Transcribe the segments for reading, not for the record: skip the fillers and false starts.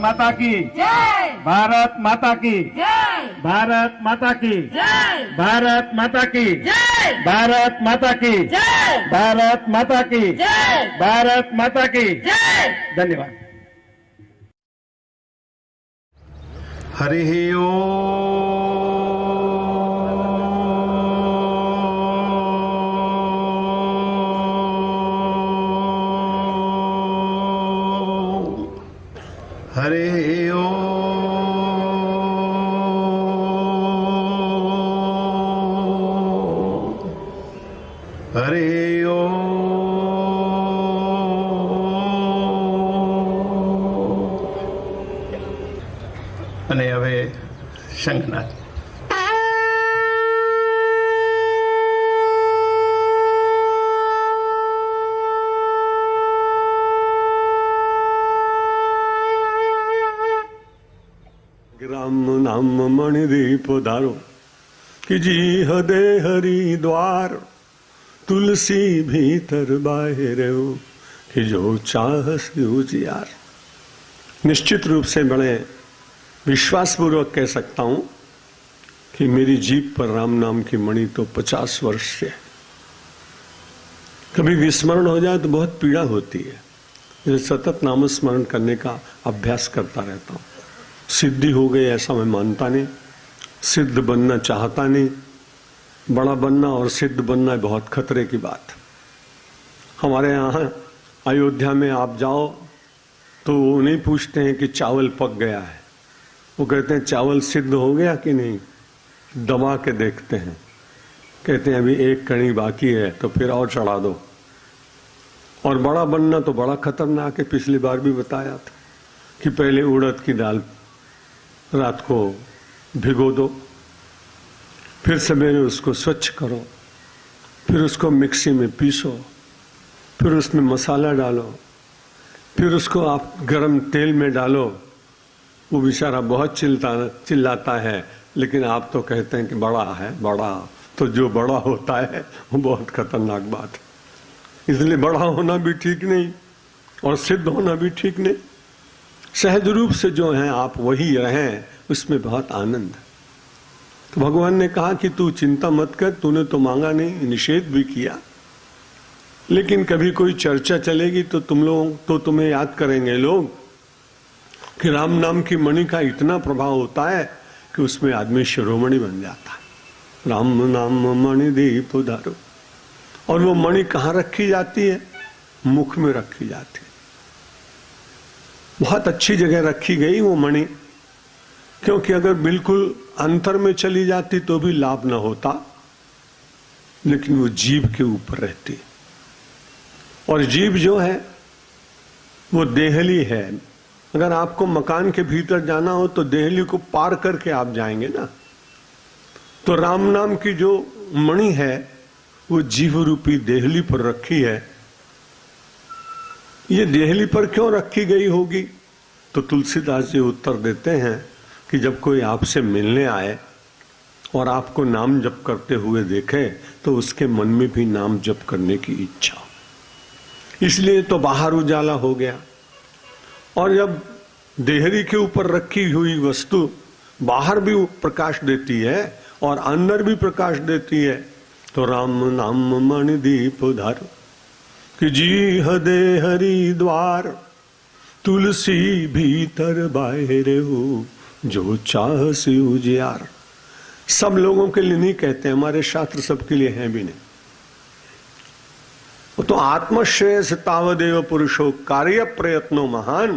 माता की जय। भारत माता की जय। भारत माता की जय। भारत माता की जय। भारत माता की जय। भारत माता की जय। भारत माता की जय। धन्यवाद। हरिः ओम हरिः ओम हरिः ओम। અને હવે શંખનાદ ग्राम नाम मणिदीप धारो कि जी हदे हरि द्वार तुलसी भीतर बाहिर हो कि जो चाह उजियार। निश्चित रूप से बड़े विश्वासपूर्वक कह सकता हूं कि मेरी जीभ पर राम नाम की मणि तो 50 वर्ष से। कभी विस्मरण हो जाए तो बहुत पीड़ा होती है। मैं सतत नामस्मरण करने का अभ्यास करता रहता हूं। सिद्धि हो गई ऐसा मैं मानता नहीं, सिद्ध बनना चाहता नहीं। बड़ा बनना और सिद्ध बनना बहुत खतरे की बात। हमारे यहाँ अयोध्या में आप जाओ तो वो नहीं पूछते हैं कि चावल पक गया है, वो कहते हैं चावल सिद्ध हो गया कि नहीं, दबा के देखते हैं। कहते हैं अभी एक कणी बाकी है तो फिर और चढ़ा दो। और बड़ा बनना तो बड़ा खतरनाक है। पिछली बार भी बताया था कि पहले उड़द की दाल रात को भिगो दो, फिर सवेरे उसको स्वच्छ करो, फिर उसको मिक्सी में पीसो, फिर उसमें मसाला डालो, फिर उसको आप गरम तेल में डालो। वो बेचारा बहुत चिल्लाता है, लेकिन आप तो कहते हैं कि बड़ा है बड़ा। तो जो बड़ा होता है वो बहुत खतरनाक बात है। इसलिए बड़ा होना भी ठीक नहीं और सिद्ध होना भी ठीक नहीं। सहज रूप से जो है आप वही रहें, उसमें बहुत आनंद है। तो भगवान ने कहा कि तू चिंता मत कर, तूने तो मांगा नहीं, निषेध भी किया, लेकिन कभी कोई चर्चा चलेगी तो तुम लोग तो तुम्हें याद करेंगे लोग कि राम नाम की मणि का इतना प्रभाव होता है कि उसमें आदमी शिरोमणि बन जाता है। राम नाम मणि दीप धारो। और वो मणि कहाँ रखी जाती है? मुख में रखी जाती है। बहुत अच्छी जगह रखी गई वो मणि, क्योंकि अगर बिल्कुल अंतर में चली जाती तो भी लाभ न होता, लेकिन वो जीभ के ऊपर रहती। और जीभ जो है वो देहली है। अगर आपको मकान के भीतर जाना हो तो देहली को पार करके आप जाएंगे ना। तो राम नाम की जो मणि है वो जीव रूपी देहली पर रखी है। ये देहली पर क्यों रखी गई होगी? तो तुलसीदास जी उत्तर देते हैं कि जब कोई आपसे मिलने आए और आपको नाम जप करते हुए देखे तो उसके मन में भी नाम जप करने की इच्छा। इसलिए तो बाहर उजाला हो गया। और जब देहरी के ऊपर रखी हुई वस्तु बाहर भी प्रकाश देती है और अंदर भी प्रकाश देती है, तो राम नाम मणि दीप धर कि जी हदे हरि द्वार तुलसी भीतर बाहिर हो जो चाह से उजियार। सब लोगों के लिए नहीं कहते, हमारे शास्त्र सबके लिए हैं भी नहीं। तो आत्मश्रेयस तावदेव पुरुषो कार्य प्रयत्नो महान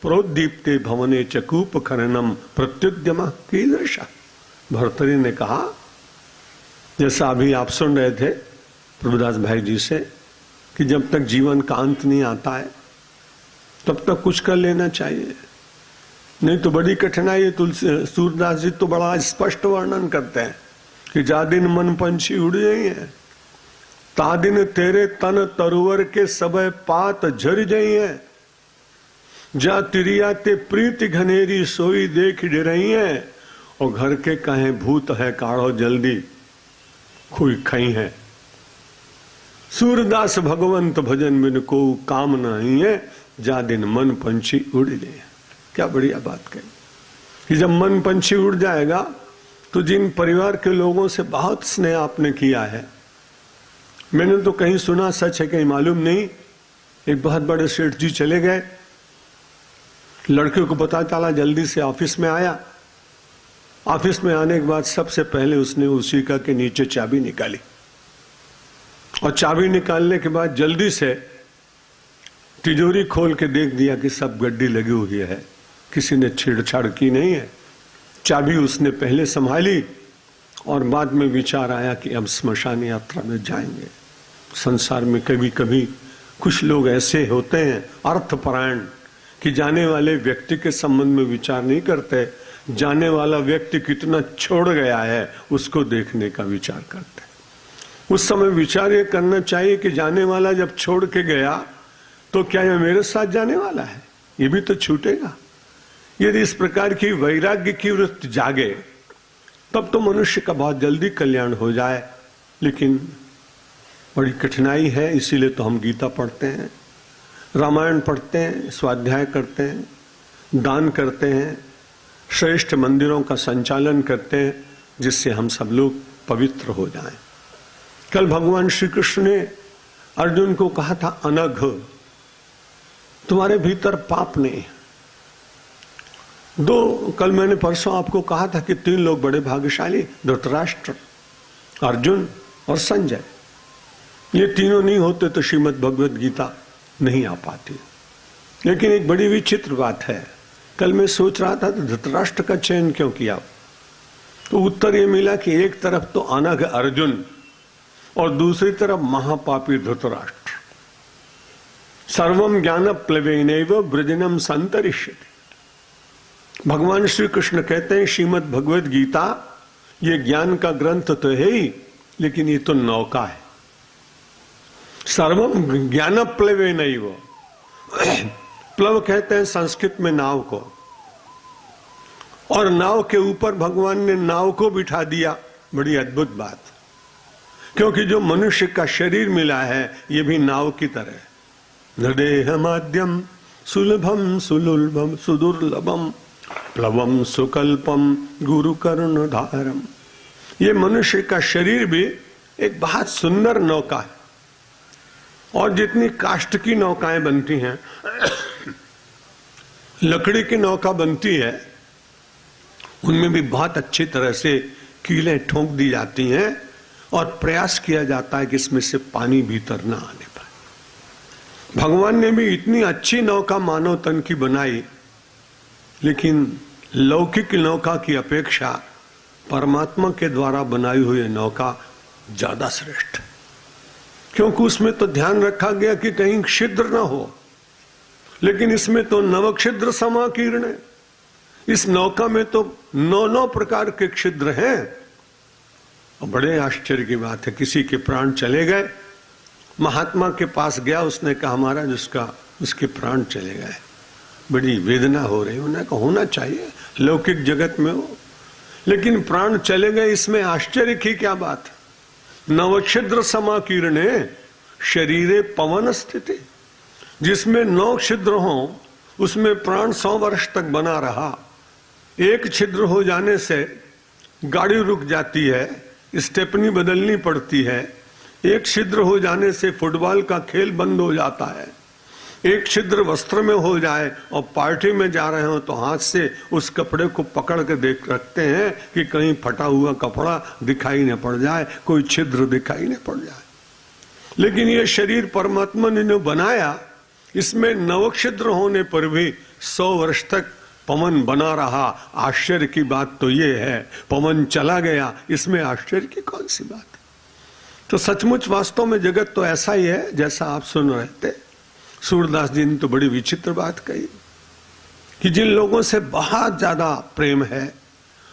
प्रोदीप्ते भवने चकूप खननम प्रत्युद्यम कीदृशा। भर्तृहरि ने कहा, जैसा अभी आप सुन रहे थे प्रभुदास भाई जी से, कि जब तक जीवन का अंत नहीं आता है तब तक कुछ कर लेना चाहिए, नहीं तो बड़ी कठिनाई है। तुलसी सूरदास जी तो बड़ा स्पष्ट वर्णन करते हैं कि जा दिन मन पंछी उड़ जाइए, ता दिन तेरे तन तरुवर के सबय पात झर जाइए, जा तिरिया ते प्रीति घनेरी सोई देख डरई है, और घर के कहे भूत है काढ़ो जल्दी खुई खई है। सूरदास भगवंत भजन बिन को काम नहीं है, जा दिन मन पंछी उड़ जाए। क्या बढ़िया बात कही कि जब मन पंछी उड़ जाएगा तो जिन परिवार के लोगों से बहुत स्नेह आपने किया है, मैंने तो कहीं सुना, सच है कहीं मालूम नहीं, एक बहुत बड़े सेठ जी चले गए, लड़के को पता चला, जल्दी से ऑफिस में आया। ऑफिस में आने के बाद सबसे पहले उसने उसी का के नीचे चाबी निकाली और चाबी निकालने के बाद जल्दी से तिजोरी खोल के देख दिया कि सब गड्डी लगी हुई है, किसी ने छेड़छाड़ की नहीं है। चाबी उसने पहले संभाली और बाद में विचार आया कि अब स्मशान यात्रा में जाएंगे। संसार में कभी कभी कुछ लोग ऐसे होते हैं अर्थपरायण कि जाने वाले व्यक्ति के संबंध में विचार नहीं करते, जाने वाला व्यक्ति कितना छोड़ गया है उसको देखने का विचार करते हैं। उस समय विचार ये करना चाहिए कि जाने वाला जब छोड़ के गया तो क्या ये मेरे साथ जाने वाला है, ये भी तो छूटेगा। यदि इस प्रकार की वैराग्य की वृत्ति जागे तब तो मनुष्य का बहुत जल्दी कल्याण हो जाए, लेकिन बड़ी कठिनाई है। इसीलिए तो हम गीता पढ़ते हैं, रामायण पढ़ते हैं, स्वाध्याय करते हैं, दान करते हैं, श्रेष्ठ मंदिरों का संचालन करते हैं, जिससे हम सब लोग पवित्र हो जाएं। कल भगवान श्री कृष्ण ने अर्जुन को कहा था, अनघ तुम्हारे भीतर पाप नहीं। कल मैंने परसों आपको कहा था कि 3 लोग बड़े भाग्यशाली, धृतराष्ट्र, अर्जुन और संजय। ये तीनों नहीं होते तो श्रीमद् भगवत गीता नहीं आ पाती। लेकिन एक बड़ी विचित्र बात है, कल मैं सोच रहा था तो धृतराष्ट्र का चयन क्यों किया, तो उत्तर ये मिला कि एक तरफ तो अनघ अर्जुन और दूसरी तरफ महापापी धृतराष्ट्र। सर्वम ज्ञान प्लवेनैव ब्रजनम संतरिष्यति। भगवान श्री कृष्ण कहते हैं श्रीमद् भगवत गीता ये ज्ञान का ग्रंथ तो है ही, लेकिन ये तो नौका है। सर्वम ज्ञान प्लवेनैव, प्लव कहते हैं संस्कृत में नाव को, और नाव के ऊपर भगवान ने नाव को बिठा दिया। बड़ी अद्भुत बात, क्योंकि जो मनुष्य का शरीर मिला है ये भी नाव की तरह, नदेह माध्यम सुलभम सुलुलभम सुदुर्लभम प्लवम सुकल्पम गुरु कर्ण धारम। ये मनुष्य का शरीर भी एक बहुत सुंदर नौका है। और जितनी काष्ठ की नौकाएं बनती हैं, लकड़ी की नौका बनती है, उनमें भी बहुत अच्छी तरह से कीलें ठोक दी जाती हैं और प्रयास किया जाता है कि इसमें से पानी भीतर ना आने पाए। भगवान ने भी इतनी अच्छी नौका मानव तन की बनाई, लेकिन लौकिक नौका की अपेक्षा परमात्मा के द्वारा बनाई हुई नौका ज्यादा श्रेष्ठ, क्योंकि उसमें तो ध्यान रखा गया कि कहीं छिद्र ना हो। लेकिन इसमें तो नवक्षिद्र समाकीर्ण है। इस नौका में तो 9 प्रकार के छिद्र हैं। और बड़े आश्चर्य की बात है, किसी के प्राण चले गए, महात्मा के पास गया, उसने कहा महाराज उसके प्राण चले गए, बड़ी वेदना हो रही। उन्होंने कहा होना चाहिए, लौकिक जगत में हो, लेकिन प्राण चले गए, इसमें आश्चर्य की क्या बात। नवछिद्र समाकीर्णे शरीरे पवन स्थिति, जिसमें 9 छिद्र हो उसमें प्राण 100 वर्ष तक बना रहा। एक छिद्र हो जाने से गाड़ी रुक जाती है, स्टेपनी बदलनी पड़ती है। एक छिद्र हो जाने से फुटबॉल का खेल बंद हो जाता है। एक छिद्र वस्त्र में हो जाए और पार्टी में जा रहे हो तो हाथ से उस कपड़े को पकड़ के देख रखते हैं कि कहीं फटा हुआ कपड़ा दिखाई न पड़ जाए, कोई छिद्र दिखाई न पड़ जाए। लेकिन ये शरीर परमात्मा ने बनाया, इसमें 9 छिद्र होने पर भी 100 वर्ष तक पवन बना रहा। आश्चर्य की बात तो ये है, पवन चला गया, इसमें आश्चर्य की कौन सी बात है। तो सचमुच वास्तव में जगत तो ऐसा ही है जैसा आप सुन रहे थे। सूरदास जी ने तो बड़ी विचित्र बात कही कि जिन लोगों से बहुत ज्यादा प्रेम है,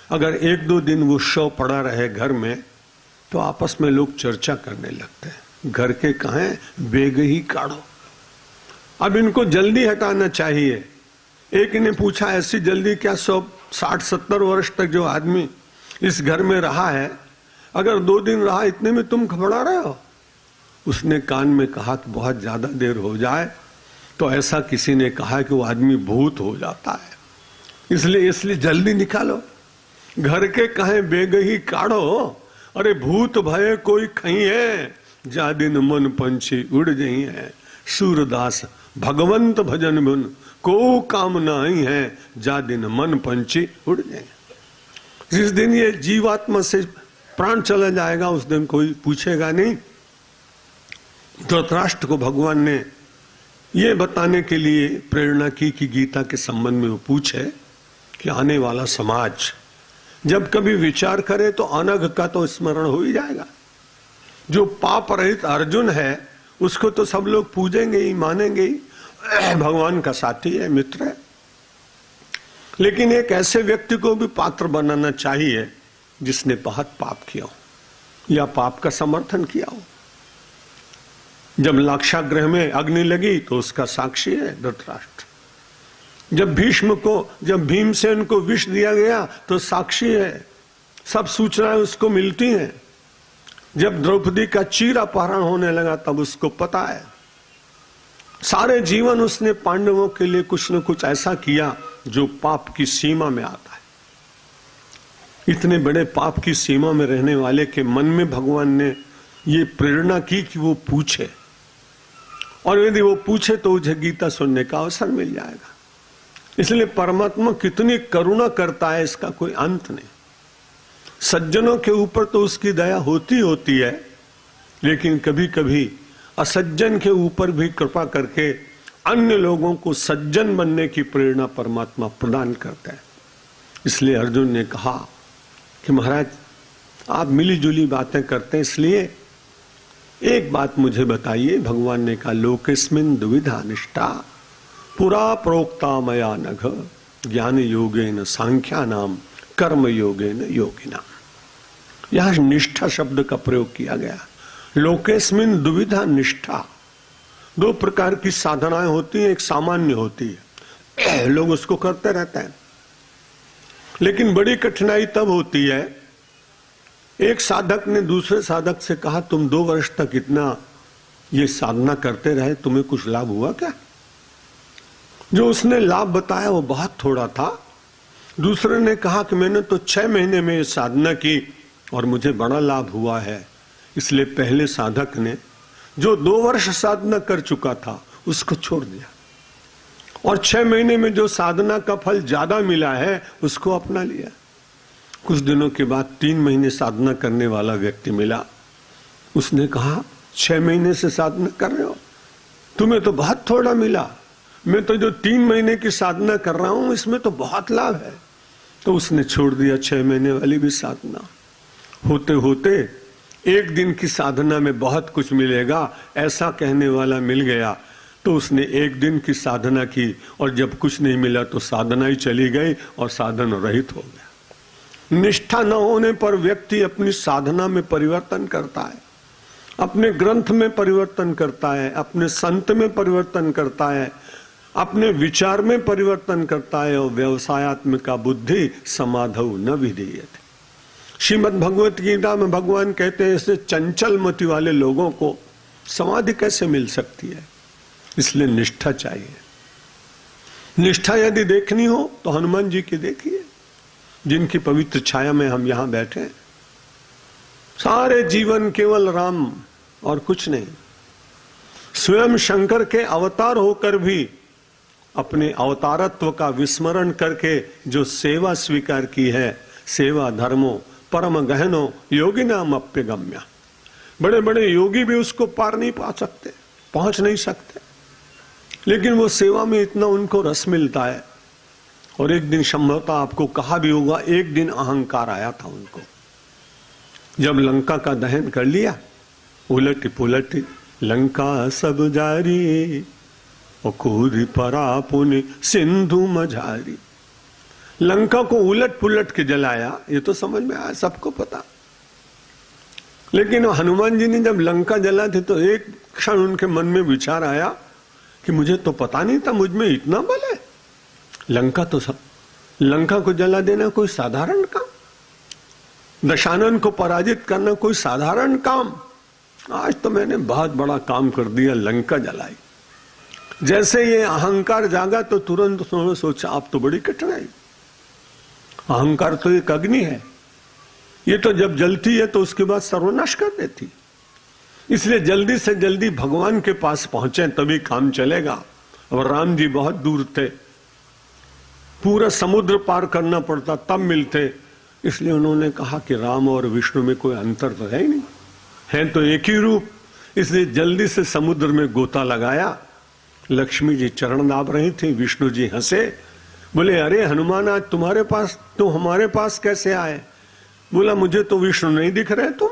अगर 1-2 दिन वो शव पड़ा रहे घर में तो आपस में लोग चर्चा करने लगते हैं, घर के कहें बेग ही काढ़ो, अब इनको जल्दी हटाना चाहिए। एक ने पूछा ऐसी जल्दी क्या, 60-70 वर्ष तक जो आदमी इस घर में रहा है, अगर 2 दिन रहा इतने में तुम घबरा रहे हो। उसने कान में कहा कि बहुत ज्यादा देर हो जाए तो ऐसा किसी ने कहा कि वो आदमी भूत हो जाता है। इसलिए जल्दी निकालो। घर के कहे बेगही काढ़ो, अरे भूत भय कोई खई है, जा दिन मन पंछी उड़ जही है। सूरदास भगवंत भजन बिन को काम नहीं है, जा दिन मन पंछी उड़ जाए। जिस दिन ये जीवात्मा से प्राण चला जाएगा उस दिन कोई पूछेगा नहीं। धृतराष्ट्र को भगवान ने ये बताने के लिए प्रेरणा की कि गीता के संबंध में वो पूछे कि आने वाला समाज जब कभी विचार करे तो अनघ का तो स्मरण हो ही जाएगा। जो पाप रहित अर्जुन है उसको तो सब लोग पूजेंगे ही, मानेंगे ही, भगवान का साथी है, मित्र है। लेकिन एक ऐसे व्यक्ति को भी पात्र बनाना चाहिए जिसने बहुत पाप किया हो या पाप का समर्थन किया हो। जब लाक्षागृह में अग्नि लगी तो उसका साक्षी है धृतराष्ट्र। जब भीमसेन को विष दिया गया तो साक्षी है, सब सूचनाएं उसको मिलती हैं। जब द्रौपदी का चीर अपहरण होने लगा तब उसको पता है। सारे जीवन उसने पांडवों के लिए कुछ न कुछ ऐसा किया जो पाप की सीमा में आता है। इतने बड़े पाप की सीमा में रहने वाले के मन में भगवान ने ये प्रेरणा की कि वो पूछे, और यदि वो पूछे तो उसे गीता सुनने का अवसर मिल जाएगा। इसलिए परमात्मा कितनी करुणा करता है इसका कोई अंत नहीं। सज्जनों के ऊपर तो उसकी दया होती है, लेकिन कभी कभी असज्जन के ऊपर भी कृपा करके अन्य लोगों को सज्जन बनने की प्रेरणा परमात्मा प्रदान करता है। इसलिए अर्जुन ने कहा कि महाराज आप मिली जुली बातें करते हैं, इसलिए एक बात मुझे बताइए। भगवान ने कहा लोकेस्मिन् द्विधा निष्ठा पुरा प्रोक्ता मया नघ ज्ञान योगेन सांख्यानाम कर्म योगेन योगिना। यहां निष्ठा शब्द का प्रयोग किया गया। लोकेस्मिन् द्विधा निष्ठा, दो प्रकार की साधनाएं होती हैं, एक सामान्य होती है, लोग उसको करते रहते हैं। लेकिन बड़ी कठिनाई तब होती है, एक साधक ने दूसरे साधक से कहा तुम 2 वर्ष तक इतना ये साधना करते रहे, तुम्हें कुछ लाभ हुआ क्या? जो उसने लाभ बताया वो बहुत थोड़ा था। दूसरे ने कहा कि मैंने तो 6 महीने में ये साधना की और मुझे बड़ा लाभ हुआ है। इसलिए पहले साधक ने जो 2 वर्ष साधना कर चुका था उसको छोड़ दिया, और 6 महीने में जो साधना का फल ज्यादा मिला है उसको अपना लिया। कुछ दिनों के बाद 3 महीने साधना करने वाला व्यक्ति मिला। उसने कहा 6 महीने से साधना कर रहे हो, तुम्हें तो बहुत थोड़ा मिला, मैं तो जो 3 महीने की साधना कर रहा हूं इसमें तो बहुत लाभ है। तो उसने छोड़ दिया 6 महीने वाली भी साधना। होते होते 1 दिन की साधना में बहुत कुछ मिलेगा ऐसा कहने वाला मिल गया, तो उसने 1 दिन की साधना की और जब कुछ नहीं मिला तो साधना ही चली गई और साधन रहित हो गया। निष्ठा न होने पर व्यक्ति अपनी साधना में परिवर्तन करता है, अपने ग्रंथ में परिवर्तन करता है, अपने संत में परिवर्तन करता है, अपने विचार में परिवर्तन करता है, और व्यवसायत्मिका बुद्धि समाधौ न विधीयते। श्रीमद् भगवत गीता में भगवान कहते हैं ऐसे चंचल मति वाले लोगों को समाधि कैसे मिल सकती है? इसलिए निष्ठा चाहिए। निष्ठा यदि देखनी हो तो हनुमान जी की देखिए, जिनकी पवित्र छाया में हम यहां बैठे हैं। सारे जीवन केवल राम और कुछ नहीं। स्वयं शंकर के अवतार होकर भी अपने अवतारत्व का विस्मरण करके जो सेवा स्वीकार की है, सेवा धर्मो परम गहनो योगी नाम अप्यगम्य। बड़े बड़े योगी भी उसको पार नहीं पा सकते, पहुंच नहीं सकते, लेकिन वो सेवा में इतना उनको रस मिलता है। और एक दिन संभवतः आपको कहा भी होगा, एक दिन अहंकार आया था उनको। जब लंका का दहन कर लिया, उलट पुलट लंका सब जारी, और कूद परा पुनि सिंधु मझारी। लंका को उलट पुलट के जलाया, ये तो समझ में आया, सबको पता। लेकिन हनुमान जी ने जब लंका जला थे तो एक क्षण उनके मन में विचार आया कि मुझे तो पता नहीं था मुझ में इतना बल है। लंका को जला देना कोई साधारण काम, दशानन को पराजित करना कोई साधारण काम। आज तो मैंने बहुत बड़ा काम कर दिया, लंका जलाई। जैसे ये अहंकार जागा तो तुरंत उन्होंने सोचा अब तो बड़ी कठिनाई, अहंकार तो एक अग्नि है, ये तो जब जलती है तो उसके बाद सर्वनाश कर देती। इसलिए जल्दी से जल्दी भगवान के पास पहुंचे तभी काम चलेगा। और राम जी बहुत दूर थे, पूरा समुद्र पार करना पड़ता तब मिलते। इसलिए उन्होंने कहा कि राम और विष्णु में कोई अंतर तो है ही नहीं, है तो एक ही रूप। इसलिए जल्दी से समुद्र में गोता लगाया। लक्ष्मी जी चरण दाब रही थी, विष्णु जी हंसे, बोले अरे हनुमान आज तुम्हारे पास, तुम हमारे पास कैसे आए? बोला मुझे तो विष्णु नहीं दिख रहे तुम,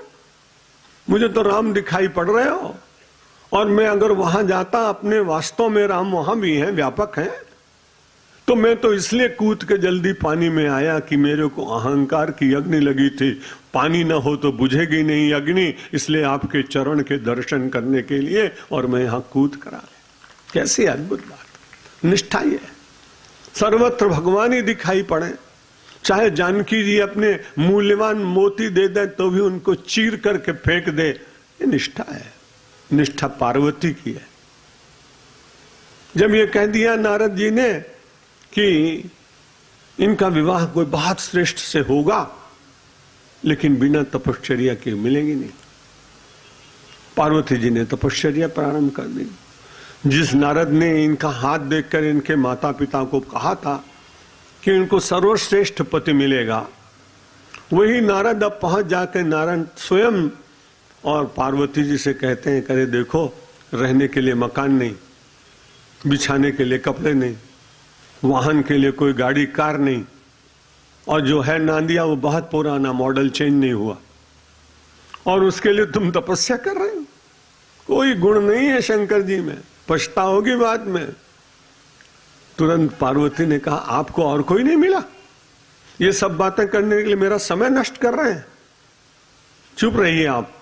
मुझे तो राम दिखाई पड़ रहे हो। और मैं अगर वहां जाता, अपने वास्तव में राम वहां भी हैं, व्यापक हैं, तो मैं तो इसलिए कूद के जल्दी पानी में आया कि मेरे को अहंकार की अग्नि लगी थी, पानी ना हो तो बुझेगी नहीं अग्नि, इसलिए आपके चरण के दर्शन करने के लिए और मैं यहां कूद कर आया। कैसी अद्भुत बात, निष्ठा ही है। सर्वत्र भगवान ही दिखाई पड़े, चाहे जानकी जी अपने मूल्यवान मोती दे दे तो भी उनको चीर करके फेंक दे, ये निष्ठा है। निष्ठा पार्वती की है। जब ये कह दिया नारद जी ने कि इनका विवाह कोई बहुत श्रेष्ठ से होगा, लेकिन बिना तपश्चर्या के मिलेगी नहीं, पार्वती जी ने तपश्चर्या प्रारंभ कर दी। जिस नारद ने इनका हाथ देखकर इनके माता पिता को कहा था कि इनको सर्वश्रेष्ठ पति मिलेगा, वही नारद अब पहुंच जाकर नारायण स्वयं और पार्वती जी से कहते हैं, करे देखो रहने के लिए मकान नहीं, बिछाने के लिए कपड़े नहीं, वाहन के लिए कोई गाड़ी कार नहीं, और जो है नांदिया वो बहुत पुराना मॉडल चेंज नहीं हुआ, और उसके लिए तुम तपस्या कर रहे हो। कोई गुण नहीं है शंकर जी में, पछताओगी बाद में। तुरंत पार्वती ने कहा आपको और कोई नहीं मिला? ये सब बातें करने के लिए मेरा समय नष्ट कर रहे हैं, चुप रहिए आप।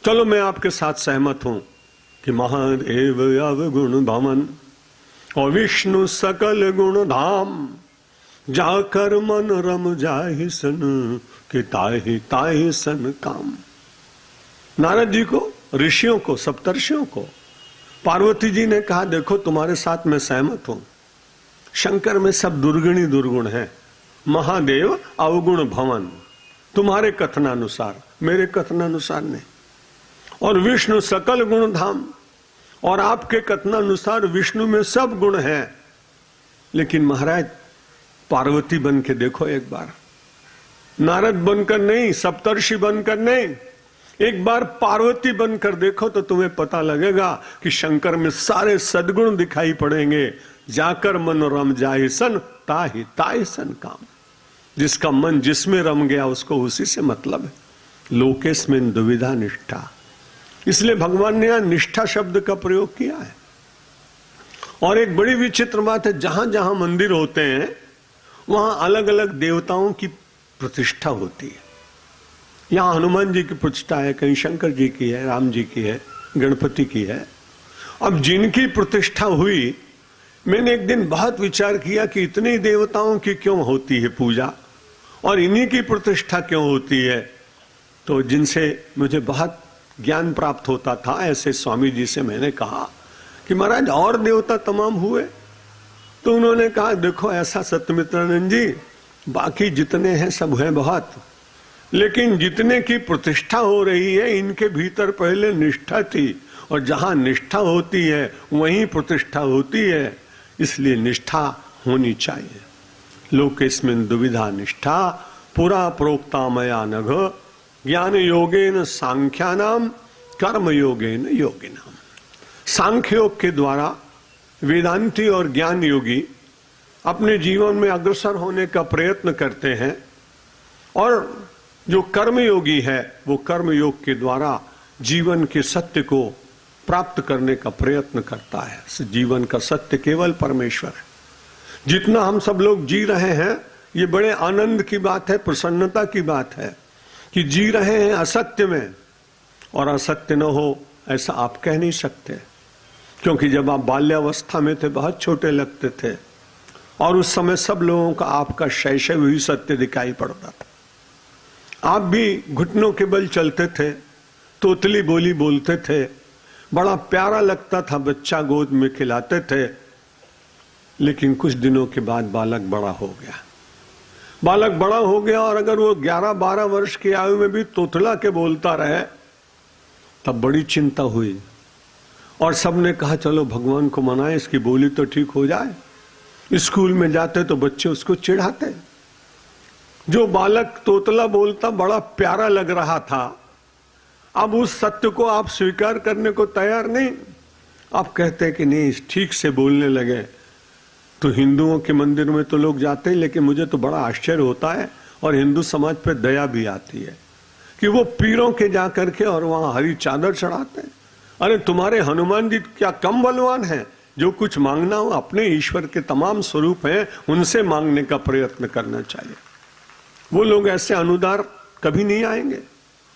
चलो मैं आपके साथ सहमत हूं कि महादेव अवगुण भवन और विष्णु सकल गुण धाम, जाकर मन रम जाहि सन कि ताहि ताहि सन काम। नारद जी को, ऋषियों को, सप्तर्षियों को पार्वती जी ने कहा देखो तुम्हारे साथ मैं सहमत हूं, शंकर में सब दुर्गुणी दुर्गुण है, महादेव अवगुण भवन तुम्हारे कथनानुसार, मेरे कथनानुसार नहीं, और विष्णु सकल गुण धाम, और आपके कथनानुसार विष्णु में सब गुण हैं। लेकिन महाराज पार्वती बन के देखो एक बार, नारद बनकर नहीं, सप्तर्षि बनकर नहीं, एक बार पार्वती बनकर देखो तो तुम्हें पता लगेगा कि शंकर में सारे सद्गुण दिखाई पड़ेंगे। जाकर मन रम जाहि सन ताहि ताहि सन काम। जिसका मन जिसमें रम गया उसको उसी से मतलब है। लोकेस्मिन् दुविधा निष्ठा, इसलिए भगवान ने यहां निष्ठा शब्द का प्रयोग किया है। और एक बड़ी विचित्र बात है, जहां जहां मंदिर होते हैं वहां अलग अलग देवताओं की प्रतिष्ठा होती है। यहां हनुमान जी की प्रतिष्ठा है, कहीं शंकर जी की है, राम जी की है, गणपति की है। अब जिनकी प्रतिष्ठा हुई, मैंने एक दिन बहुत विचार किया कि इतने देवताओं की क्यों होती है पूजा और इन्हीं की प्रतिष्ठा क्यों होती है। तो जिनसे मुझे बहुत ज्ञान प्राप्त होता था, ऐसे स्वामी जी से मैंने कहा कि महाराज और देवता तमाम हुए? तो उन्होंने कहा देखो ऐसा सत्यमित्रानंद जी, बाकी जितने हैं सब हैं बहुत, लेकिन जितने की प्रतिष्ठा हो रही है इनके भीतर पहले निष्ठा थी, और जहां निष्ठा होती है वहीं प्रतिष्ठा होती है, इसलिए निष्ठा होनी चाहिए। लोकेस्मिन् दुविधा निष्ठा पुरा प्रोक्ता मया नघ, ज्ञान योगेन सांख्यानाम कर्म योगेन योगिनाम। सांख्य योग के द्वारा वेदांती और ज्ञान योगी अपने जीवन में अग्रसर होने का प्रयत्न करते हैं, और जो कर्मयोगी है वो कर्म योग के द्वारा जीवन के सत्य को प्राप्त करने का प्रयत्न करता है। जीवन का सत्य केवल परमेश्वर है। जितना हम सब लोग जी रहे हैं ये बड़े आनंद की बात है, प्रसन्नता की बात है कि जी रहे हैं असत्य में, और असत्य न हो ऐसा आप कह नहीं सकते, क्योंकि जब आप बाल्यावस्था में थे बहुत छोटे लगते थे, और उस समय सब लोगों का आपका शैशव ही सत्य दिखाई पड़ता था। आप भी घुटनों के बल चलते थे, तोतली बोली बोलते थे, बड़ा प्यारा लगता था, बच्चा गोद में खिलाते थे। लेकिन कुछ दिनों के बाद बालक बड़ा हो गया, बालक बड़ा हो गया और अगर वो 11-12 वर्ष की आयु में भी तोतला के बोलता रहे तब बड़ी चिंता हुई और सबने कहा चलो भगवान को मनाए, इसकी बोली तो ठीक हो जाए। स्कूल में जाते तो बच्चे उसको चिढ़ाते। जो बालक तोतला बोलता बड़ा प्यारा लग रहा था, अब उस सत्य को आप स्वीकार करने को तैयार नहीं। आप कहते कि नहीं ठीक से बोलने लगे। तो हिंदुओं के मंदिर में तो लोग जाते हैं, लेकिन मुझे तो बड़ा आश्चर्य होता है और हिंदू समाज पे दया भी आती है कि वो पीरों के जा करके और वहां हरी चादर चढ़ाते हैं। अरे तुम्हारे हनुमान जी क्या कम बलवान हैं? जो कुछ मांगना हो अपने ईश्वर के तमाम स्वरूप हैं, उनसे मांगने का प्रयत्न करना चाहिए। वो लोग ऐसे अनुदार कभी नहीं आएंगे।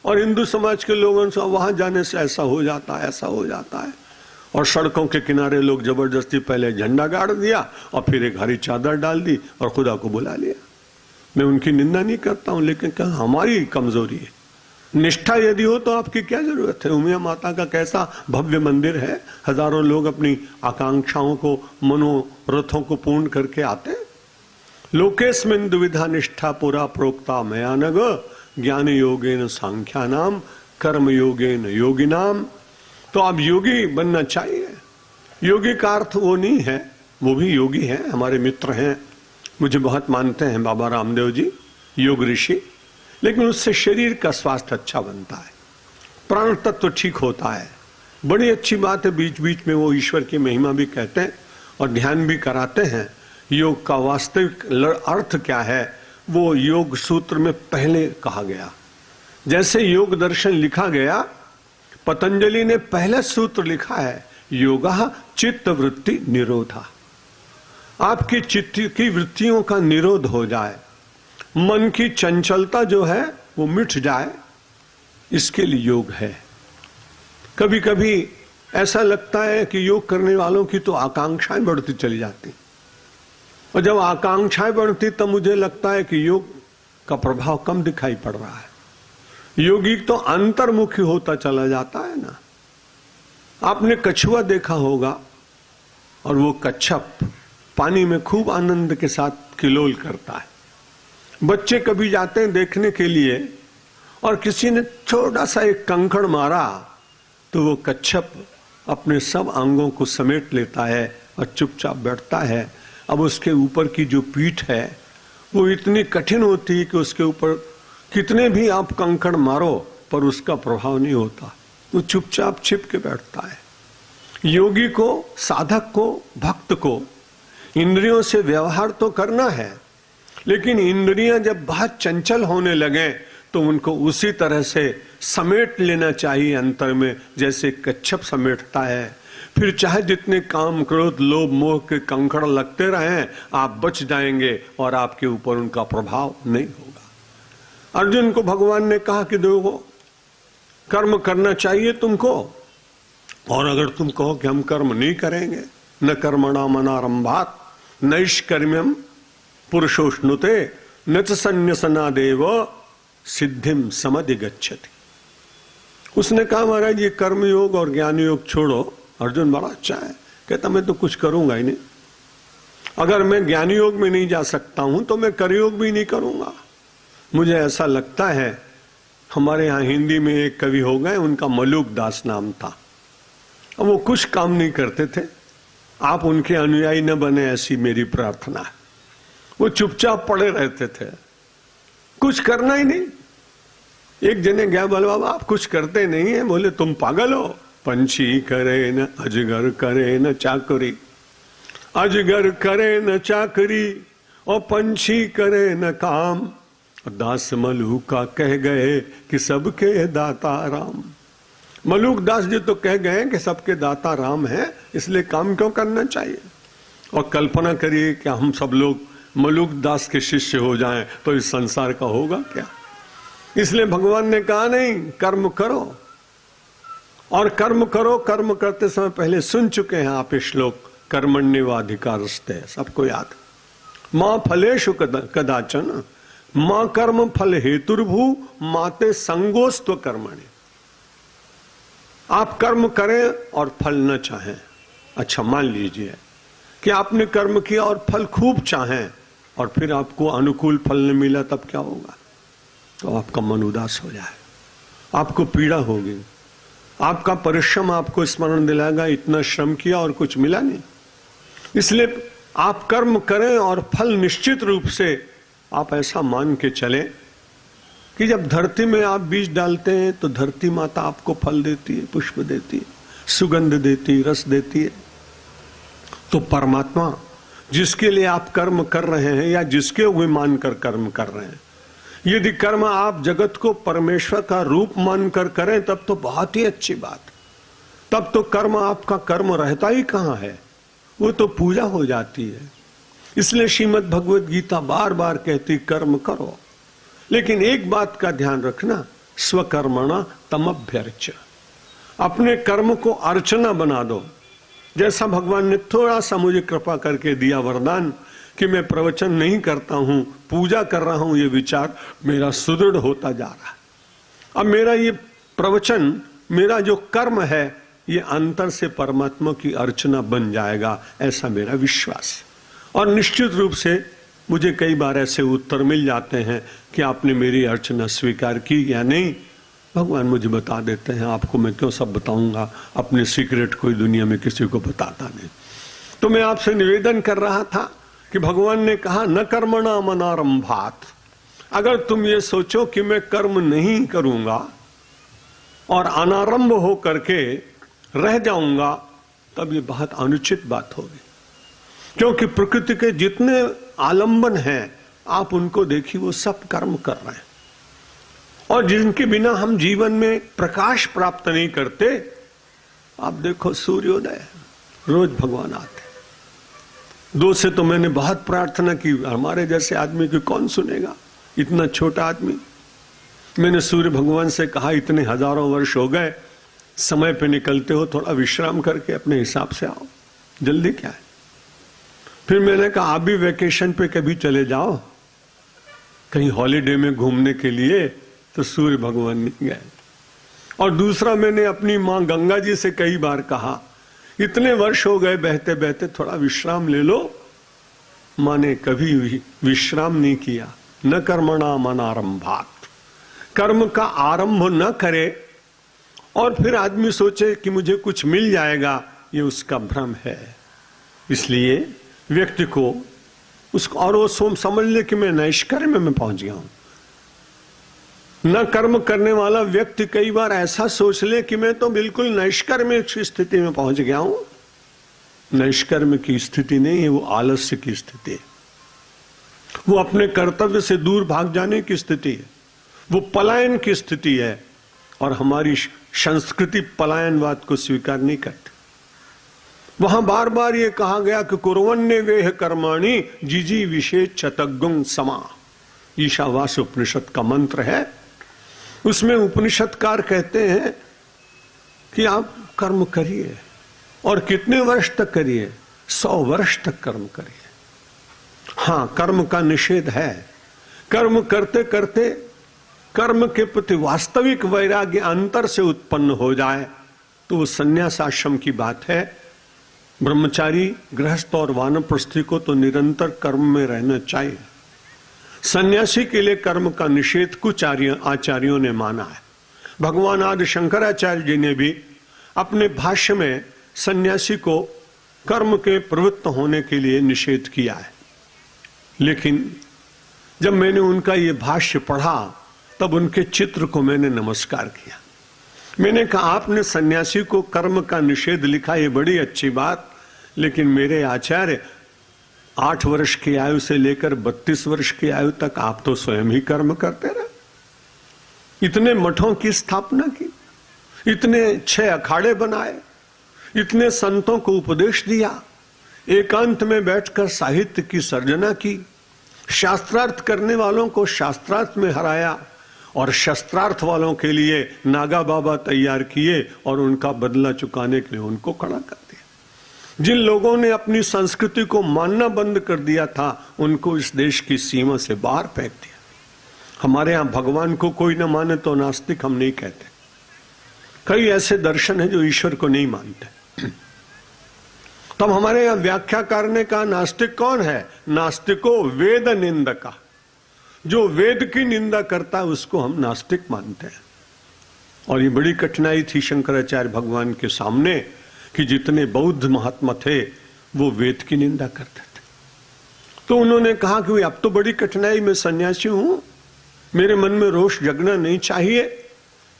और हिंदू समाज के लोगों से वहां जाने से ऐसा हो जाता है, ऐसा हो जाता है। और सड़कों के किनारे लोग जबरदस्ती पहले झंडा गाड़ दिया और फिर एक हरी चादर डाल दी और खुदा को बुला लिया। मैं उनकी निंदा नहीं करता हूं, लेकिन क्या हमारी कमजोरी है। निष्ठा यदि हो तो आपकी क्या जरूरत है? उमिया माता का कैसा भव्य मंदिर है, हजारों लोग अपनी आकांक्षाओं को, मनोरथों को पूर्ण करके आते हैं। लोकेस्मिन् द्विविधा निष्ठा पुरा प्रोक्ता मया नघ, ज्ञान योगेन सांख्यानाम कर्म योगेन योगिनाम। तो आप योगी बनना चाहिए। योगी का अर्थ वो नहीं है, वो भी योगी हैं, हमारे मित्र हैं, मुझे बहुत मानते हैं बाबा रामदेव जी, योग ऋषि। लेकिन उससे शरीर का स्वास्थ्य अच्छा बनता है, प्राण तत्व ठीक होता है। बड़ी अच्छी बात है, बीच बीच में वो ईश्वर की महिमा भी कहते हैं और ध्यान भी कराते हैं। योग का वास्तविक अर्थ क्या है वो योग सूत्र में पहले कहा गया। जैसे योग दर्शन लिखा गया, पतंजलि ने पहला सूत्र लिखा है, योगा चित्त वृत्ति निरोधा। आपकी चित्त की वृत्तियों का निरोध हो जाए, मन की चंचलता जो है वो मिट जाए, इसके लिए योग है। कभी कभी ऐसा लगता है कि योग करने वालों की तो आकांक्षाएं बढ़ती चली जाती, और जब आकांक्षाएं बढ़ती तब मुझे लगता है कि योग का प्रभाव कम दिखाई पड़ रहा है। योगी तो अंतर्मुखी होता चला जाता है ना। आपने कछुआ देखा होगा, और वो कच्छप पानी में खूब आनंद के साथ किलोल करता है। बच्चे कभी जाते हैं देखने के लिए और किसी ने छोटा सा एक कंकड़ मारा तो वो कच्छप अपने सब अंगों को समेट लेता है और चुपचाप बैठता है। अब उसके ऊपर की जो पीठ है वो इतनी कठिन होती है कि उसके ऊपर कितने भी आप कंकड़ मारो पर उसका प्रभाव नहीं होता, वो चुपचाप छिप के बैठता है। योगी को, साधक को, भक्त को इंद्रियों से व्यवहार तो करना है, लेकिन इंद्रियां जब बहुत चंचल होने लगे तो उनको उसी तरह से समेट लेना चाहिए अंतर में, जैसे कच्छप समेटता है। फिर चाहे जितने काम, क्रोध, लोभ, मोह के कंकड़ लगते रहें, आप बच जाएंगे और आपके ऊपर उनका प्रभाव नहीं होगा। अर्जुन को भगवान ने कहा कि देखो, कर्म करना चाहिए तुमको, और अगर तुम कहो कि हम कर्म नहीं करेंगे, न कर्मणा मनारंभात नैष्कर्म्यम पुरुषोष्णुते न च संन्यसनादेव सिद्धिम समधिगच्छति। उसने कहा महाराज ये कर्म योग और ज्ञान योग छोड़ो। अर्जुन बड़ा अच्छा है, कहता मैं तो कुछ करूंगा ही नहीं। अगर मैं ज्ञान योग में नहीं जा सकता हूं तो मैं कर्मयोग भी नहीं करूंगा। मुझे ऐसा लगता है, हमारे यहाँ हिंदी में एक कवि हो गए, उनका मलूक दास नाम था। अब वो कुछ काम नहीं करते थे, आप उनके अनुयायी न बने ऐसी मेरी प्रार्थना है। वो चुपचाप पड़े रहते थे, कुछ करना ही नहीं। एक जने गया, बोले बाबा आप कुछ करते नहीं है। बोले तुम पागल हो, पंछी करे न अजगर करे न चाकरी, अजगर करे न चाकरी और पंछी करे न काम। दास मलूका कह गए कि सबके दाता राम। मलूक दास जी तो कह गए कि सबके दाता राम है, इसलिए काम क्यों करना चाहिए। और कल्पना करिए कि हम सब लोग मलूक दास के शिष्य हो जाएं तो इस संसार का होगा क्या। इसलिए भगवान ने कहा नहीं, कर्म करो और कर्म करो। कर्म करते समय पहले सुन चुके हैं आप श्लोक, कर्मण्येवाधिकारस्ते, सबको याद। मां फलेषु कदाचन मां कर्म फल हेतुर्भू माते संगोस्त्व कर्मणि। आप कर्म करें और फल न चाहें। अच्छा मान लीजिए कि आपने कर्म किया और फल खूब चाहें, और फिर आपको अनुकूल फल नहीं मिला तब क्या होगा? तो आपका मन उदास हो जाए, आपको पीड़ा होगी, आपका परिश्रम आपको स्मरण दिलाएगा इतना श्रम किया और कुछ मिला नहीं। इसलिए आप कर्म करें और फल निश्चित रूप से आप ऐसा मान के चलें कि जब धरती में आप बीज डालते हैं तो धरती माता आपको फल देती है, पुष्प देती है, सुगंध देती है, रस देती है। तो परमात्मा जिसके लिए आप कर्म कर रहे हैं या जिसके हुए मानकर कर्म कर रहे हैं, यदि कर्म आप जगत को परमेश्वर का रूप मानकर करें तब तो बहुत ही अच्छी बात। तब तो कर्म आपका कर्म रहता ही कहां है, वो तो पूजा हो जाती है। इसलिए श्रीमद् भगवद गीता बार बार कहती कर्म करो, लेकिन एक बात का ध्यान रखना, स्वकर्मणा तमभ्यर्च, अपने कर्म को अर्चना बना दो। जैसा भगवान ने थोड़ा सा मुझे कृपा करके दिया वरदान कि मैं प्रवचन नहीं करता हूं, पूजा कर रहा हूं, ये विचार मेरा सुदृढ़ होता जा रहा है। अब मेरा ये प्रवचन, मेरा जो कर्म है, ये अंतर से परमात्मा की अर्चना बन जाएगा, ऐसा मेरा विश्वास। और निश्चित रूप से मुझे कई बार ऐसे उत्तर मिल जाते हैं कि आपने मेरी अर्चना स्वीकार की या नहीं। भगवान मुझे बता देते हैं, आपको मैं क्यों सब बताऊंगा, अपने सीक्रेट कोई दुनिया में किसी को बताता नहीं। तो मैं आपसे निवेदन कर रहा था कि भगवान ने कहा न कर्मणा मनारंभात, अगर तुम ये सोचो कि मैं कर्म नहीं करूंगा और अनारंभ हो करके रह जाऊंगा, तब ये बहुत अनुचित बात होगी। क्योंकि प्रकृति के जितने आलंबन हैं आप उनको देखिए, वो सब कर्म कर रहे हैं, और जिनके बिना हम जीवन में प्रकाश प्राप्त नहीं करते। आप देखो सूर्योदय, रोज भगवान आते। दो से तो मैंने बहुत प्रार्थना की, हमारे जैसे आदमी की कौन सुनेगा, इतना छोटा आदमी। मैंने सूर्य भगवान से कहा, इतने हजारों वर्ष हो गए, समय पे निकलते हो, थोड़ा विश्राम करके अपने हिसाब से आओ, जल्दी क्या है। फिर मैंने कहा आप भी वेकेशन पे कभी चले जाओ, कहीं हॉलीडे में घूमने के लिए। तो सूर्य भगवान नहीं गए। और दूसरा, मैंने अपनी मां गंगा जी से कई बार कहा, इतने वर्ष हो गए बहते बहते, थोड़ा विश्राम ले लो। मां ने कभी विश्राम नहीं किया। न कर्मणा मनारंभात, कर्म का आरंभ न करे और फिर आदमी सोचे कि मुझे कुछ मिल जाएगा, ये उसका भ्रम है। इसलिए व्यक्ति को उसको, और वो समझ ले कि मैं नैष्कर्म्य में पहुंच गया हूं। न कर्म करने वाला व्यक्ति कई बार ऐसा सोच ले कि मैं तो बिल्कुल नैष्कर्म्य की स्थिति में पहुंच गया हूं। नैष्कर्म्य की स्थिति नहीं है, वो आलस्य की स्थिति है, वो अपने कर्तव्य से दूर भाग जाने की स्थिति है, वो पलायन की स्थिति है। और हमारी संस्कृति पलायनवाद को स्वीकार नहीं करती। वहां बार बार ये कहा गया कि कुर्वन्ने वेह कर्माणि जिजी विशेष चतगुं समा, ईशावास्य उपनिषद का मंत्र है। उसमें उपनिषदकार कहते हैं कि आप कर्म करिए, और कितने वर्ष तक करिए, 100 वर्ष तक कर्म करिए। हां, कर्म का निषेध है। कर्म करते करते कर्म के प्रति वास्तविक वैराग्य अंतर से उत्पन्न हो जाए तो वो संन्यास आश्रम की बात है। ब्रह्मचारी, गृहस्थ और वानप्रस्थी को तो निरंतर कर्म में रहना चाहिए। सन्यासी के लिए कर्म का निषेध कुछ आचार्यों ने माना है। भगवान आदि शंकराचार्य जी ने भी अपने भाष्य में सन्यासी को कर्म के प्रवृत्त होने के लिए निषेध किया है। लेकिन जब मैंने उनका ये भाष्य पढ़ा तब उनके चित्र को मैंने नमस्कार किया। मैंने कहा आपने सन्यासी को कर्म का निषेध लिखा, ये बड़ी अच्छी बात, लेकिन मेरे आचार्य 8 वर्ष की आयु से लेकर 32 वर्ष की आयु तक आप तो स्वयं ही कर्म करते रहे। इतने मठों की स्थापना की, इतने 6 अखाड़े बनाए, इतने संतों को उपदेश दिया, एकांत में बैठकर साहित्य की सर्जना की, शास्त्रार्थ करने वालों को शास्त्रार्थ में हराया और शस्त्रार्थ वालों के लिए नागा बाबा तैयार किए और उनका बदला चुकाने के लिए उनको खड़ा कर दिया। जिन लोगों ने अपनी संस्कृति को मानना बंद कर दिया था उनको इस देश की सीमा से बाहर फेंक दिया। हमारे यहां भगवान को कोई न माने तो नास्तिक हम नहीं कहते। कई ऐसे दर्शन हैं जो ईश्वर को नहीं मानते। तो तब हमारे यहां व्याख्या करने का नास्तिक कौन है? नास्तिको वेद निंदका। जो वेद की निंदा करता है उसको हम नास्तिक मानते हैं। और ये बड़ी कठिनाई थी शंकराचार्य भगवान के सामने कि जितने बौद्ध महात्मा थे वो वेद की निंदा करते थे। तो उन्होंने कहा कि अब तो बड़ी कठिनाई में सन्यासी हूं, मेरे मन में रोष जगना नहीं चाहिए,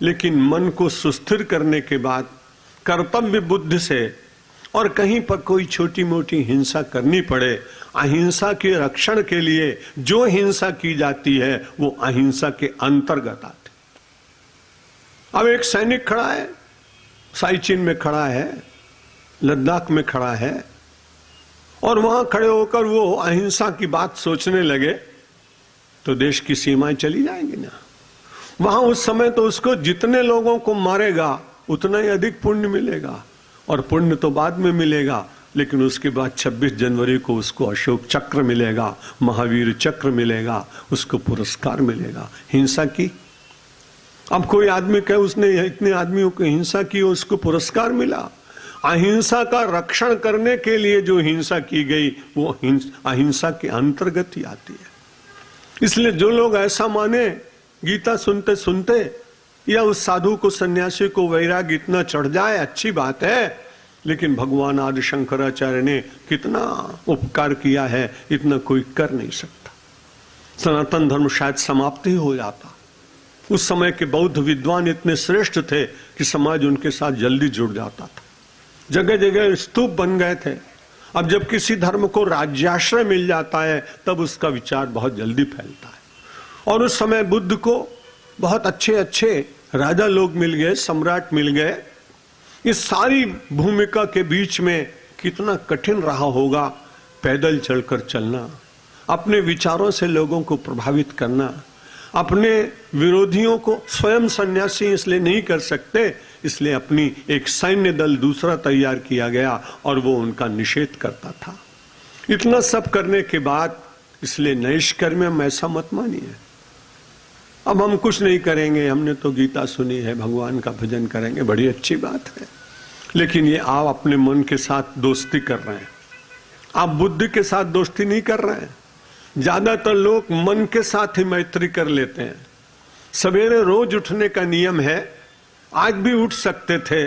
लेकिन मन को सुस्थिर करने के बाद कर्तव्य बुद्धि से और कहीं पर कोई छोटी मोटी हिंसा करनी पड़े, अहिंसा के रक्षण के लिए जो हिंसा की जाती है वो अहिंसा के अंतर्गत आती। अब एक सैनिक खड़ा है, साइचिन में खड़ा है, लद्दाख में खड़ा है, और वहां खड़े होकर वो अहिंसा की बात सोचने लगे तो देश की सीमाएं चली जाएंगी ना। वहां उस समय तो उसको जितने लोगों को मारेगा उतना ही अधिक पुण्य मिलेगा, और पुण्य तो बाद में मिलेगा, लेकिन उसके बाद 26 जनवरी को उसको अशोक चक्र मिलेगा, महावीर चक्र मिलेगा, उसको पुरस्कार मिलेगा। हिंसा की, अब कोई आदमी कहे उसने इतने आदमियों की हिंसा की, उसको पुरस्कार मिला। अहिंसा का रक्षण करने के लिए जो हिंसा की गई वो अहिंसा के अंतर्गत ही आती है। इसलिए जो लोग ऐसा माने, गीता सुनते सुनते या उस साधु को, सन्यासी को वैराग्य इतना चढ़ जाए, अच्छी बात है, लेकिन भगवान आदि शंकराचार्य ने कितना उपकार किया है, इतना कोई कर नहीं सकता। सनातन धर्म शायद समाप्त ही हो जाता। उस समय के बौद्ध विद्वान इतने श्रेष्ठ थे कि समाज उनके साथ जल्दी जुड़ जाता था। जगह जगह स्तूप बन गए थे। अब जब किसी धर्म को राज्याश्रय मिल जाता है तब उसका विचार बहुत जल्दी फैलता है। और उस समय बुद्ध को बहुत अच्छे अच्छे राजा लोग मिल गए, सम्राट मिल गए। इस सारी भूमिका के बीच में कितना कठिन रहा होगा पैदल चलकर चलना, अपने विचारों से लोगों को प्रभावित करना, अपने विरोधियों को। स्वयं सन्यासी इसलिए नहीं कर सकते, इसलिए अपनी एक सैन्य दल दूसरा तैयार किया गया और वो उनका निषेध करता था। इतना सब करने के बाद इसलिए नैष्कर्म्य में ऐसा मत मानिए अब हम कुछ नहीं करेंगे, हमने तो गीता सुनी है, भगवान का भजन करेंगे, बड़ी अच्छी बात है, लेकिन ये आप अपने मन के साथ दोस्ती कर रहे हैं, आप बुद्धि के साथ दोस्ती नहीं कर रहे हैं। ज्यादातर लोग मन के साथ ही मैत्री कर लेते हैं। सवेरे रोज उठने का नियम है, आज भी उठ सकते थे,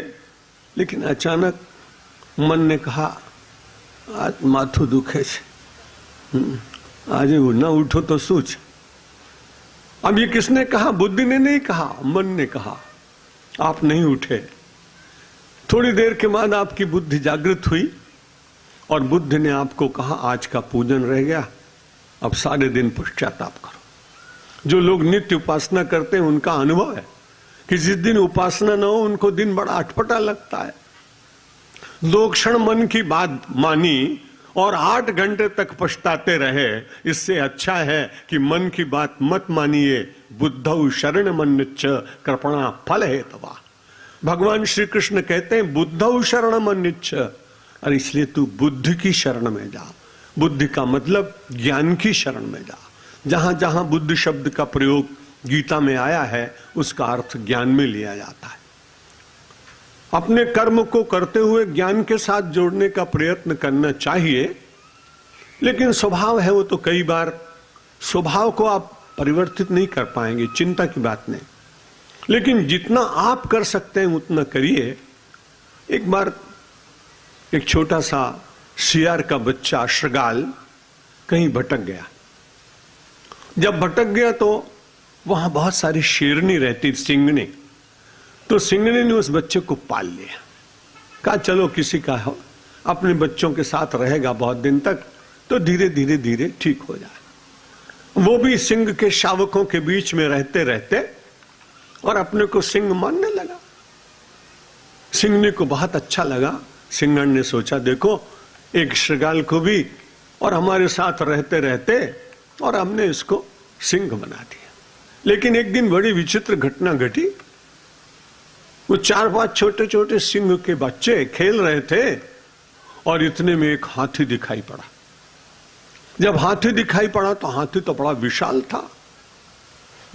लेकिन अचानक मन ने कहा आज माथुं दुखे छे, आज ना उठो तो सूच। अब ये किसने कहा? बुद्धि ने नहीं कहा, मन ने कहा। आप नहीं उठे। थोड़ी देर के बाद आपकी बुद्धि जागृत हुई और बुद्ध ने आपको कहा आज का पूजन रह गया, अब सारे दिन पश्चाताप करो। जो लोग नित्य उपासना करते हैं उनका अनुभव है कि जिस दिन उपासना न हो उनको दिन बड़ा अटपटा लगता है। 2 क्षण मन की बात मानी और 8 घंटे तक पछताते रहे, इससे अच्छा है कि मन की बात मत मानिए। बुद्धौ शरण मन्यच्च कृपणा फल हेतवा। भगवान श्री कृष्ण कहते हैं बुद्धौ शरण मन्यच्च, और इसलिए तू बुद्धि की शरण में जा। बुद्धि का मतलब ज्ञान की शरण में जा। जहां जहां बुद्ध शब्द का प्रयोग गीता में आया है उसका अर्थ ज्ञान में लिया जाता है। अपने कर्म को करते हुए ज्ञान के साथ जोड़ने का प्रयत्न करना चाहिए, लेकिन स्वभाव है वो तो कई बार स्वभाव को आप परिवर्तित नहीं कर पाएंगे, चिंता की बात नहीं, लेकिन जितना आप कर सकते हैं उतना करिए। एक बार एक छोटा सा सियार का बच्चा श्रृगाल कहीं भटक गया। जब भटक गया तो वहां बहुत सारी शेरनी रहती, सिंगनी, तो सिंगनी ने उस बच्चे को पाल लिया। कहा चलो किसी का हो, अपने बच्चों के साथ रहेगा बहुत दिन तक तो धीरे धीरे धीरे ठीक हो जाए। वो भी सिंह के शावकों के बीच में रहते रहते और अपने को सिंह मानने लगा। सिंगनी को बहुत अच्छा लगा। सिंगन ने सोचा देखो एक श्रृगाल को भी और हमारे साथ रहते रहते और हमने इसको सिंह बना दिया। लेकिन एक दिन बड़ी विचित्र घटना घटी। वो 4-5 छोटे छोटे सिंह के बच्चे खेल रहे थे और इतने में एक हाथी दिखाई पड़ा। जब हाथी दिखाई पड़ा तो हाथी तो बड़ा विशाल था।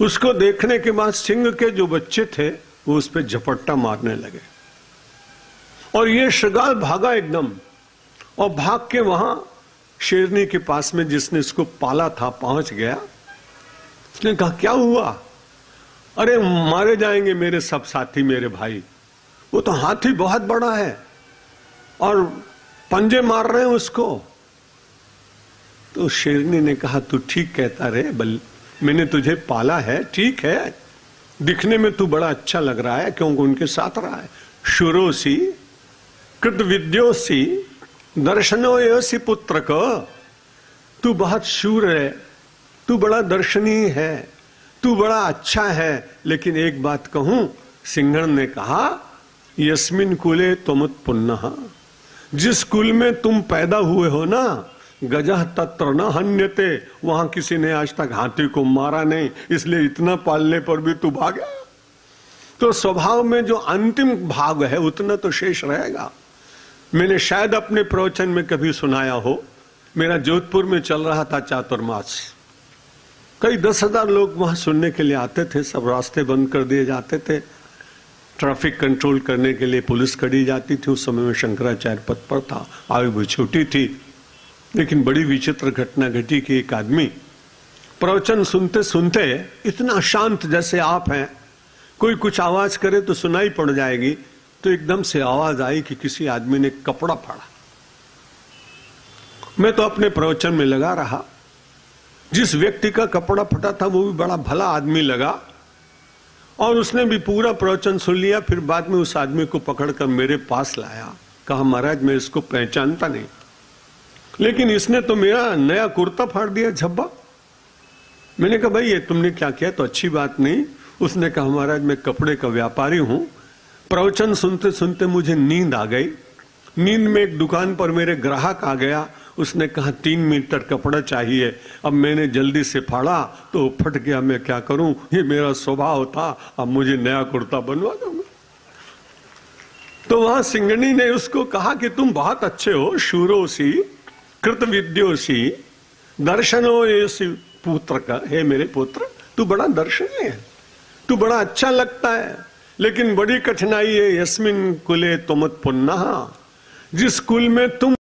उसको देखने के बाद सिंह के जो बच्चे थे वो उस पर झपट्टा मारने लगे और ये श्रृगाल भागा एकदम और भाग के वहां शेरनी के पास में जिसने इसको पाला था पहुंच गया। उसने कहा क्या हुआ? अरे मारे जाएंगे मेरे सब साथी, मेरे भाई, वो तो हाथी बहुत बड़ा है और पंजे मार रहे हैं उसको। तो शेरनी ने कहा तू ठीक कहता रे, मैंने तुझे पाला है, ठीक है, दिखने में तू बड़ा अच्छा लग रहा है क्योंकि उनके साथ रहा है। शूरोसी कृतविद्योसी दर्शनोयसी पुत्र को, तू बहुत शूर है, तू बड़ा दर्शनीय है, तू बड़ा अच्छा है, लेकिन एक बात कहूं, सिंहण ने कहा यस्मिन कुले तुमुत्पुन्नः, जिस कुल में तुम पैदा हुए हो ना, गजह तत्र न हन्यते, वहां किसी ने आज तक हाथी को मारा नहीं, इसलिए इतना पालने पर भी तू भागा। तो स्वभाव में जो अंतिम भाग है उतना तो शेष रहेगा। मैंने शायद अपने प्रवचन में कभी सुनाया हो, मेरा जोधपुर में चल रहा था चातुर्मास, कई 10,000 लोग वहां सुनने के लिए आते थे, सब रास्ते बंद कर दिए जाते थे, ट्रैफिक कंट्रोल करने के लिए पुलिस खड़ी जाती थी। उस समय में शंकराचार्य पद पर था, आयु भी छोटी थी, लेकिन बड़ी विचित्र घटना घटी कि एक आदमी प्रवचन सुनते सुनते इतना शांत, जैसे आप हैं, कोई कुछ आवाज करे तो सुनाई पड़ जाएगी, तो एकदम से आवाज आई कि किसी आदमी ने कपड़ा फाड़ा। मैं तो अपने प्रवचन में लगा रहा, जिस व्यक्ति का कपड़ा फटा था वो भी बड़ा भला आदमी लगा और उसने भी पूरा प्रवचन सुन लिया। फिर बाद में उस आदमी को पकड़कर मेरे पास लाया, कहा महाराज मैं इसको पहचानता नहीं, लेकिन इसने तो मेरा नया कुर्ता फाड़ दिया, झब्बा। मैंने कहा भाई ये तुमने क्या किया? तो अच्छी बात नहीं। उसने कहा महाराज मैं कपड़े का व्यापारी हूं, प्रवचन सुनते सुनते मुझे नींद आ गई, नींद में एक दुकान पर मेरे ग्राहक आ गया, उसने कहा 3 मीटर कपड़ा चाहिए, अब मैंने जल्दी से फाड़ा तो फट गया, मैं क्या करूं, ये मेरा स्वभाव था, अब मुझे नया कुर्ता बनवा दूंगा। तो वहां सिंगनी ने उसको कहा कि तुम बहुत अच्छे हो, शूरोसी कृतविद्योसी दर्शनोयसी पुत्र का, हे मेरे पुत्र तू बड़ा दर्शनीय है, तू बड़ा अच्छा लगता है, लेकिन बड़ी कठिनाई है, यस्मिन कुले तुमुत्पुन्नः, जिस कुल में तुम